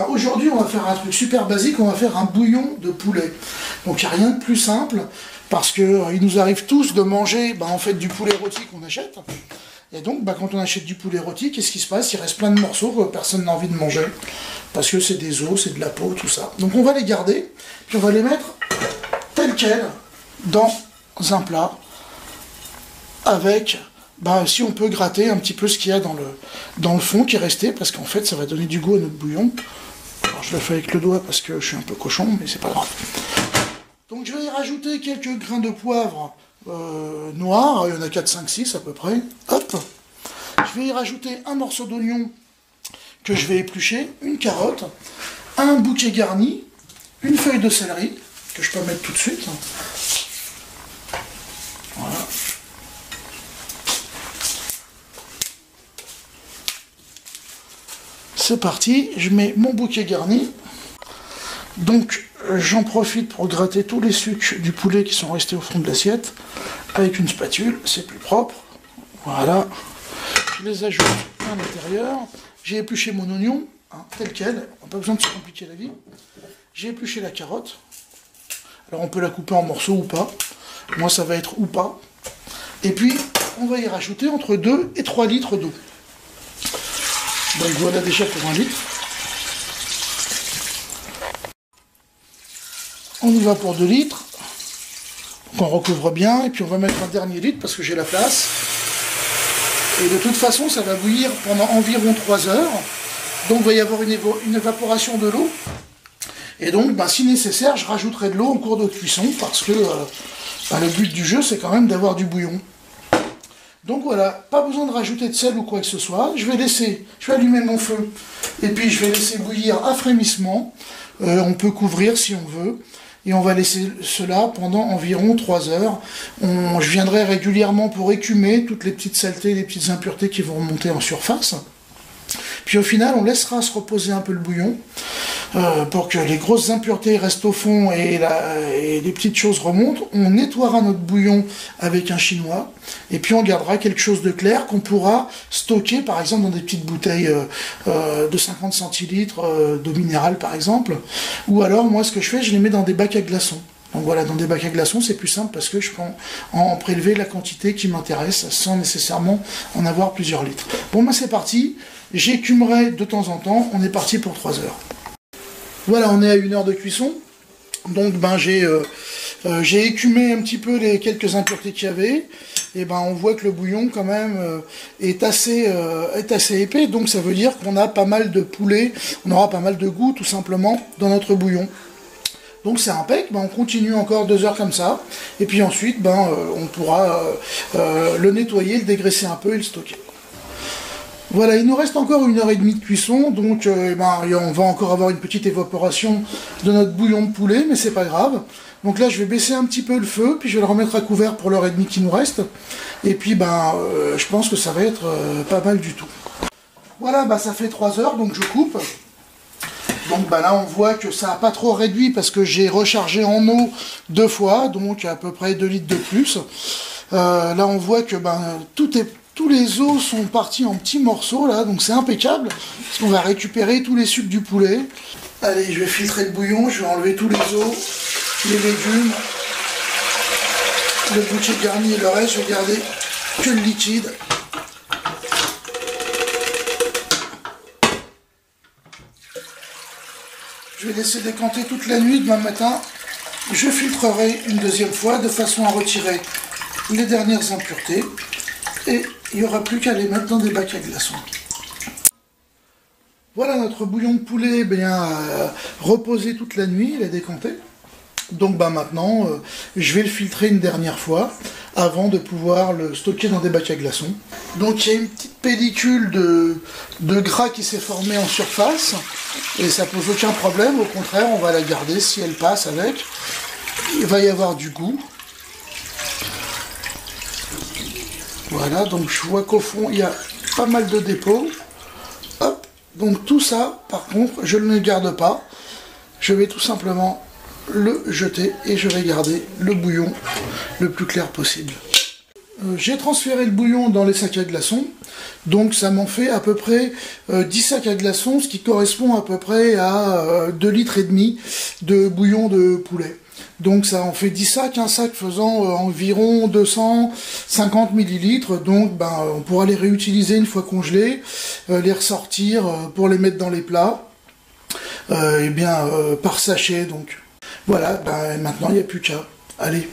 Aujourd'hui, on va faire un truc super basique, on va faire un bouillon de poulet. Donc il n'y a rien de plus simple, parce qu'il nous arrive tous de manger en fait, du poulet rôti qu'on achète. Et donc quand on achète du poulet rôti, qu'est-ce qui se passe? Il reste plein de morceaux que personne n'a envie de manger, parce que c'est des os, c'est de la peau, tout ça. Donc on va les garder, puis on va les mettre tels quels dans un plat, avec... si on peut gratter un petit peu ce qu'il y a dans le fond qui est resté, parce qu'en fait ça va donner du goût à notre bouillon. Alors je le fais avec le doigt parce que je suis un peu cochon, mais c'est pas grave. Donc je vais y rajouter quelques grains de poivre noir, il y en a 4, 5, 6 à peu près. Hop. Je vais y rajouter un morceau d'oignon que je vais éplucher, une carotte, un bouquet garni, une feuille de céleri, que je peux mettre tout de suite. Voilà. C'est parti, je mets mon bouquet garni. Donc j'en profite pour gratter tous les sucs du poulet qui sont restés au fond de l'assiette avec une spatule, c'est plus propre. Voilà, je les ajoute à l'intérieur. J'ai épluché mon oignon, tel quel, on n'a pas besoin de se compliquer la vie. J'ai épluché la carotte. Alors on peut la couper en morceaux ou pas. Moi ça va être ou pas. Et puis on va y rajouter entre 2 et 3 litres d'eau. Donc voilà déjà pour 1 litre. On y va pour 2 litres. Donc on recouvre bien et puis on va mettre un dernier litre parce que j'ai la place. Et de toute façon ça va bouillir pendant environ 3 heures. Donc il va y avoir une évaporation de l'eau. Et donc si nécessaire je rajouterai de l'eau en cours de cuisson parce que le but du jeu c'est quand même d'avoir du bouillon. Donc voilà, pas besoin de rajouter de sel ou quoi que ce soit. Je vais allumer mon feu et puis je vais laisser bouillir à frémissement. On peut couvrir si on veut. Et on va laisser cela pendant environ 3 heures. Je viendrai régulièrement pour écumer toutes les petites saletés, les petites impuretés qui vont remonter en surface. Puis au final, on laissera se reposer un peu le bouillon pour que les grosses impuretés restent au fond et les petites choses remontent. On nettoiera notre bouillon avec un chinois et puis on gardera quelque chose de clair qu'on pourra stocker par exemple dans des petites bouteilles de 50 centilitres d'eau minérale par exemple. Ou alors moi ce que je fais, je les mets dans des bacs à glaçons. Donc voilà, dans des bacs à glaçons, c'est plus simple parce que je peux en prélever la quantité qui m'intéresse sans nécessairement en avoir plusieurs litres. Bon, c'est parti. J'écumerai de temps en temps. On est parti pour 3 heures. Voilà, on est à 1 heure de cuisson. Donc j'ai écumé un petit peu les quelques impuretés qu'il y avait. Et on voit que le bouillon quand même est assez épais. Donc ça veut dire qu'on a pas mal de poulet, on aura pas mal de goût tout simplement dans notre bouillon. Donc c'est impec, on continue encore 2 heures comme ça, et puis ensuite on pourra le nettoyer, le dégraisser un peu et le stocker. Voilà, il nous reste encore 1 heure et demie de cuisson, donc on va encore avoir une petite évaporation de notre bouillon de poulet, mais c'est pas grave. Donc là je vais baisser un petit peu le feu, puis je vais le remettre à couvert pour l'heure et demie qui nous reste, et puis je pense que ça va être pas mal du tout. Voilà, ça fait 3 heures, donc je coupe. Donc là on voit que ça n'a pas trop réduit parce que j'ai rechargé en eau 2 fois, donc à peu près 2 litres de plus. Là on voit que tous les os sont partis en petits morceaux là, donc c'est impeccable, parce qu'on va récupérer tous les sucs du poulet. Allez, je vais filtrer le bouillon, je vais enlever tous les os, les légumes, le bouquet garni et le reste, je vais garder que le liquide. Je vais laisser décanter toute la nuit, demain matin, je filtrerai une 2e fois de façon à retirer les dernières impuretés et il n'y aura plus qu'à les mettre dans des bacs à glaçons. Voilà, notre bouillon de poulet reposé toute la nuit, il est décanté. Donc maintenant, je vais le filtrer une dernière fois avant de pouvoir le stocker dans des bacs à glaçons. Donc il y a une petite pellicule de gras qui s'est formée en surface et ça pose aucun problème, au contraire on va la garder si elle passe avec. Il va y avoir du goût. Voilà, donc je vois qu'au fond il y a pas mal de dépôts. Hop, donc tout ça par contre je ne le garde pas, je vais tout simplement le jeter et je vais garder le bouillon le plus clair possible. J'ai transféré le bouillon dans les sacs à glaçons, donc ça m'en fait à peu près 10 sacs à glaçons, ce qui correspond à peu près à 2,5 litres de bouillon de poulet. Donc ça en fait 10 sacs, un sac faisant environ 250 millilitres, donc on pourra les réutiliser une fois congelés, les ressortir pour les mettre dans les plats, par sachet donc. Voilà, maintenant il n'y a plus qu'à. Allez.